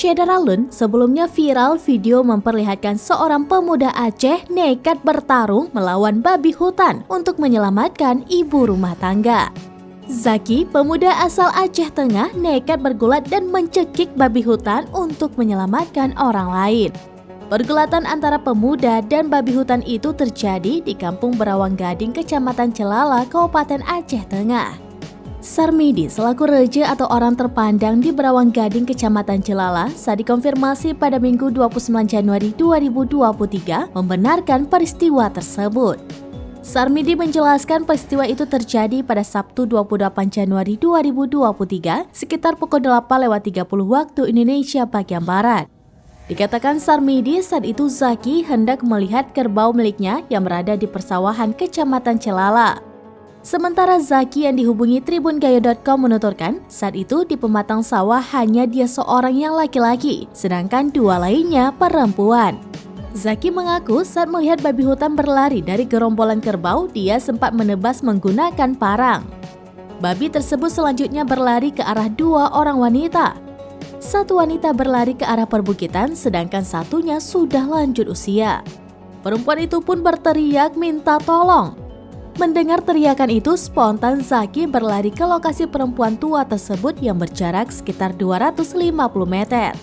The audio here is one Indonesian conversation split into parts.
Syederalun sebelumnya viral video memperlihatkan seorang pemuda Aceh nekat bertarung melawan babi hutan untuk menyelamatkan ibu rumah tangga. Zaki, pemuda asal Aceh Tengah, nekat bergulat dan mencekik babi hutan untuk menyelamatkan orang lain. Pergulatan antara pemuda dan babi hutan itu terjadi di Kampung Berawang Gading, Kecamatan Celala, Kabupaten Aceh Tengah. Sarmidi selaku reja atau orang terpandang di Berawang Gading, Kecamatan Celala, saat dikonfirmasi pada Minggu 29 Januari 2023 membenarkan peristiwa tersebut. Sarmidi menjelaskan peristiwa itu terjadi pada Sabtu 28 Januari 2023 sekitar pukul 8:30 waktu Indonesia bagian Barat. Dikatakan Sarmidi saat itu Zaki hendak melihat kerbau miliknya yang berada di persawahan Kecamatan Celala. Sementara Zaki yang dihubungi tribungayo.com menuturkan saat itu di pematang sawah hanya dia seorang yang laki-laki, sedangkan dua lainnya perempuan. Zaki mengaku saat melihat babi hutan berlari dari gerombolan kerbau, dia sempat menebas menggunakan parang. Babi tersebut selanjutnya berlari ke arah dua orang wanita. Satu wanita berlari ke arah perbukitan, sedangkan satunya sudah lanjut usia. Perempuan itu pun berteriak minta tolong. Mendengar teriakan itu, spontan Zaki berlari ke lokasi perempuan tua tersebut yang berjarak sekitar 250 meter.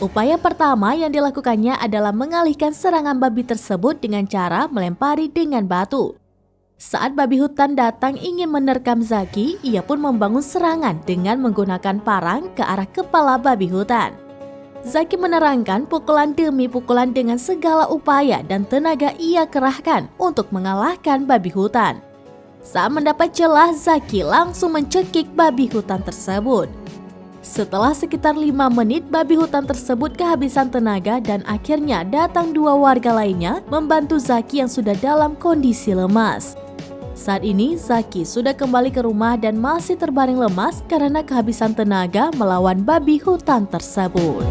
Upaya pertama yang dilakukannya adalah mengalihkan serangan babi tersebut dengan cara melempari dengan batu. Saat babi hutan datang ingin menerkam Zaki, ia pun membangun serangan dengan menggunakan parang ke arah kepala babi hutan. Zaki menerangkan pukulan demi pukulan dengan segala upaya dan tenaga ia kerahkan untuk mengalahkan babi hutan. Saat mendapat celah, Zaki langsung mencekik babi hutan tersebut. Setelah sekitar 5 menit, babi hutan tersebut kehabisan tenaga dan akhirnya datang dua warga lainnya membantu Zaki yang sudah dalam kondisi lemas. Saat ini, Zaki sudah kembali ke rumah dan masih terbaring lemas karena kehabisan tenaga melawan babi hutan tersebut.